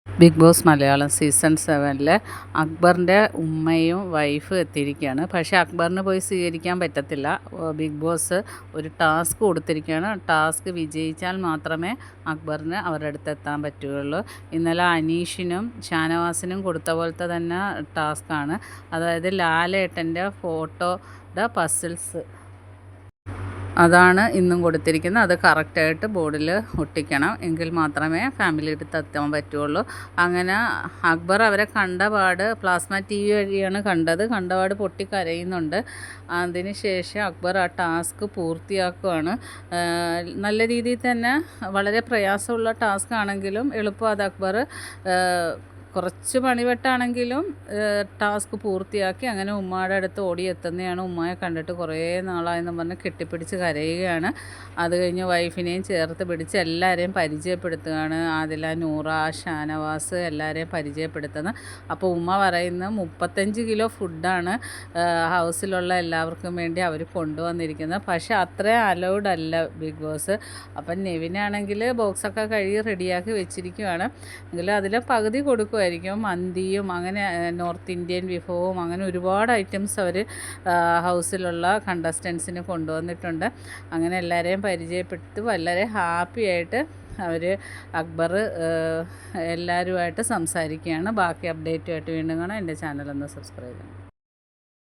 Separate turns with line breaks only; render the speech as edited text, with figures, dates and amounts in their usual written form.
Big boss Malayalam season 7 അക്ബറിൻ്റെ ഉമ്മയും വൈഫും എത്തിയിരിക്കുകയാണ്. പക്ഷേ അക്ബറിന് പോയി സ്വീകരിക്കാൻ പറ്റത്തില്ല. ബിഗ് ബോസ് ഒരു ടാസ്ക് കൊടുത്തിരിക്കുകയാണ്. ടാസ്ക് വിജയിച്ചാൽ മാത്രമേ അക്ബറിന് അവരുടെ അടുത്ത് എത്താൻ പറ്റുകയുള്ളൂ. ഇന്നലെ അനീഷിനും ഷാനവാസിനും കൊടുത്ത പോലത്തെ തന്നെ ടാസ്ക്കാണ്. അതായത് ലാലേട്ടൻ്റെ ഫോട്ടോയുടെ പസിൽസ് അതാണ് ഇന്നും കൊടുത്തിരിക്കുന്നത്. അത് കറക്റ്റായിട്ട് ബോർഡിൽ ഒട്ടിക്കണം. എങ്കിൽ മാത്രമേ ഫാമിലി അടുത്ത് എത്താൻ പറ്റുള്ളൂ. അങ്ങനെ അക്ബർ അവരെ കണ്ടപാട് പ്ലാസ്മ TV വഴിയാണ് കണ്ടപാട് പൊട്ടി കരയുന്നുണ്ട്. അതിന് ശേഷം അക്ബർ ആ ടാസ്ക് പൂർത്തിയാക്കുകയാണ്. നല്ല രീതിയിൽ തന്നെ വളരെ പ്രയാസമുള്ള ടാസ്ക് ആണെങ്കിലും എളുപ്പം അത് അക്ബർ കുറച്ച് പണിപെട്ടാണെങ്കിലും ടാസ്ക് പൂർത്തിയാക്കി. അങ്ങനെ ഉമ്മയുടെ അടുത്ത് ഓടിയെത്തുന്നതാണ്. ഉമ്മയെ കണ്ടിട്ട് കുറേ നാളായെന്ന് പറഞ്ഞ് കെട്ടിപ്പിടിച്ച് കരയുകയാണ്. അത് കഴിഞ്ഞ് വൈഫിനെയും ചേർത്ത് പിടിച്ച് എല്ലാവരെയും പരിചയപ്പെടുത്തുകയാണ്. ആദില, നൂറ, ഷാനവാസ് എല്ലാവരെയും പരിചയപ്പെടുത്തുന്നത്. അപ്പോൾ ഉമ്മ പറയുന്നത് 35 കിലോ ഫുഡാണ് ഹൗസിലുള്ള എല്ലാവർക്കും വേണ്ടി അവർ കൊണ്ടുവന്നിരിക്കുന്നത്. പക്ഷേ അത്രയും അലൗഡ് അല്ല ബിഗ് ബോസ്. അപ്പം നെവിനാണെങ്കിൽ ബോക്സൊക്കെ കഴുകി റെഡിയാക്കി വെച്ചിരിക്കുകയാണ്. എങ്കിലും അതിൽ പകുതി കൊടുക്കും. മന്തിയും അങ്ങനെ നോർത്ത് ഇന്ത്യൻ വിഭവവും അങ്ങനെ ഒരുപാട് ഐറ്റംസ് അവർ ഹൗസിലുള്ള കണ്ടസ്റ്റൻസിന് കൊണ്ടുവന്നിട്ടുണ്ട്. അങ്ങനെ എല്ലാവരെയും പരിചയപ്പെടുത്തി വളരെ ഹാപ്പിയായിട്ട് അവർ അക്ബർ എല്ലാവരുമായിട്ട് സംസാരിക്കുകയാണ്. ബാക്കി അപ്ഡേറ്റുമായിട്ട് വീണ്ടും കാണാം. എൻ്റെ ചാനലൊന്ന് സബ്സ്ക്രൈബ് ചെയ്യണം.